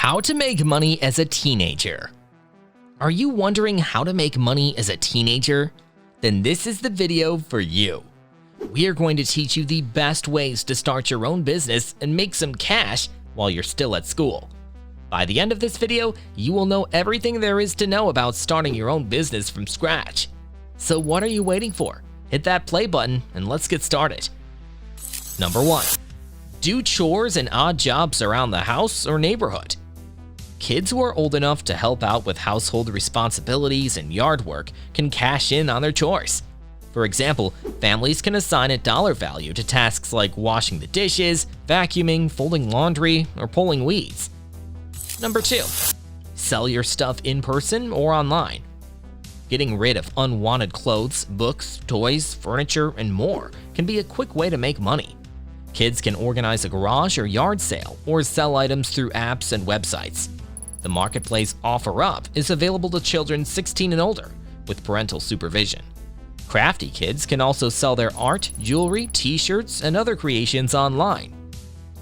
How to make money as a teenager. Are you wondering how to make money as a teenager? Then this is the video for you. We are going to teach you the best ways to start your own business and make some cash while you're still at school. By the end of this video, you will know everything there is to know about starting your own business from scratch. So what are you waiting for? Hit that play button and let's get started. Number 1. Do chores and odd jobs around the house or neighborhood. Kids who are old enough to help out with household responsibilities and yard work can cash in on their chores. For example, families can assign a dollar value to tasks like washing the dishes, vacuuming, folding laundry, or pulling weeds. Number 2. Sell your stuff in person or online. Getting rid of unwanted clothes, books, toys, furniture, and more can be a quick way to make money. Kids can organize a garage or yard sale or sell items through apps and websites. The marketplace OfferUp is available to children 16 and older with parental supervision. Crafty kids can also sell their art, jewelry, t-shirts, and other creations online.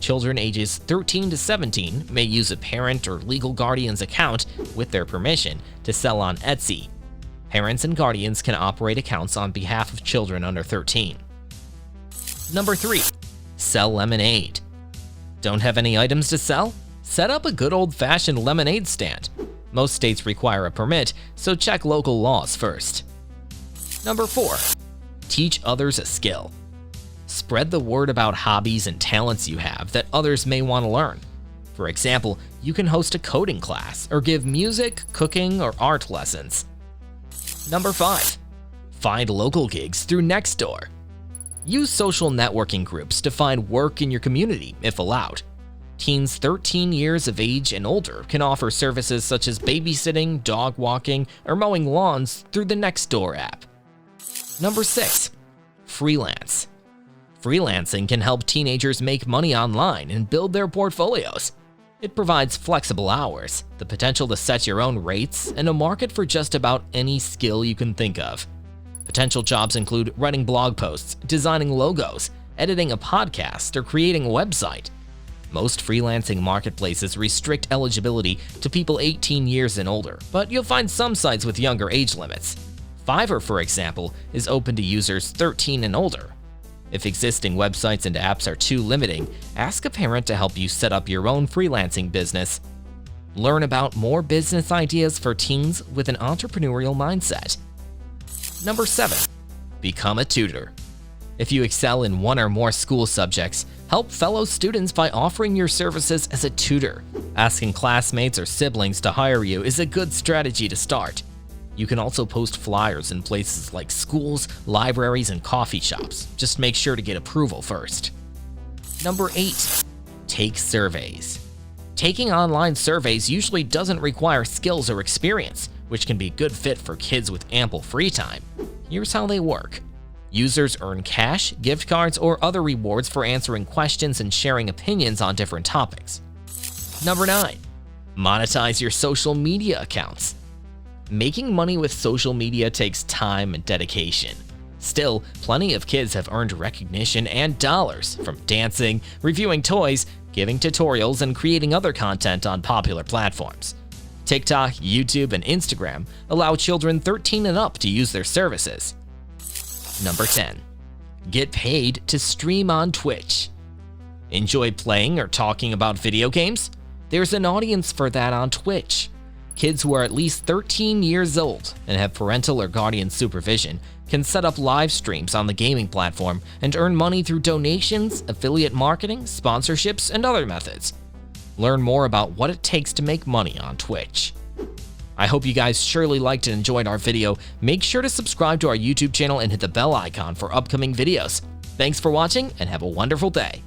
Children ages 13 to 17 may use a parent or legal guardian's account with their permission to sell on Etsy. Parents and guardians can operate accounts on behalf of children under 13. Number 3. Sell lemonade. Don't have any items to sell? Set up a good old-fashioned lemonade stand. Most states require a permit, so check local laws first. Number 4. Teach others a skill. Spread the word about hobbies and talents you have that others may want to learn. For example, you can host a coding class or give music, cooking, or art lessons. Number 5. Find local gigs through Nextdoor. Use social networking groups to find work in your community if allowed. Teens 13 years of age and older can offer services such as babysitting, dog walking, or mowing lawns through the Nextdoor app. Number 6. Freelance. Freelancing can help teenagers make money online and build their portfolios. It provides flexible hours, the potential to set your own rates, and a market for just about any skill you can think of. Potential jobs include writing blog posts, designing logos, editing a podcast, or creating a website. Most freelancing marketplaces restrict eligibility to people 18 years and older, but you'll find some sites with younger age limits. Fiverr, for example, is open to users 13 and older. If existing websites and apps are too limiting, ask a parent to help you set up your own freelancing business. Learn about more business ideas for teens with an entrepreneurial mindset. Number 7. Become a tutor. If you excel in one or more school subjects, help fellow students by offering your services as a tutor. Asking classmates or siblings to hire you is a good strategy to start. You can also post flyers in places like schools, libraries, and coffee shops. Just make sure to get approval first. Number 8. Take surveys. Taking online surveys usually doesn't require skills or experience, which can be a good fit for kids with ample free time. Here's how they work. Users earn cash, gift cards, or other rewards for answering questions and sharing opinions on different topics. Number 9. Monetize your social media accounts. Making money with social media takes time and dedication. Still, plenty of kids have earned recognition and dollars from dancing, reviewing toys, giving tutorials, and creating other content on popular platforms. TikTok, YouTube, and Instagram allow children 13 and up to use their services. Number 10. Get paid to stream on Twitch. Enjoy playing or talking about video games? There's an audience for that on Twitch. Kids who are at least 13 years old and have parental or guardian supervision can set up live streams on the gaming platform and earn money through donations, affiliate marketing, sponsorships, and other methods. Learn more about what it takes to make money on Twitch. I hope you guys surely liked and enjoyed our video. Make sure to subscribe to our YouTube channel and hit the bell icon for upcoming videos. Thanks for watching and have a wonderful day.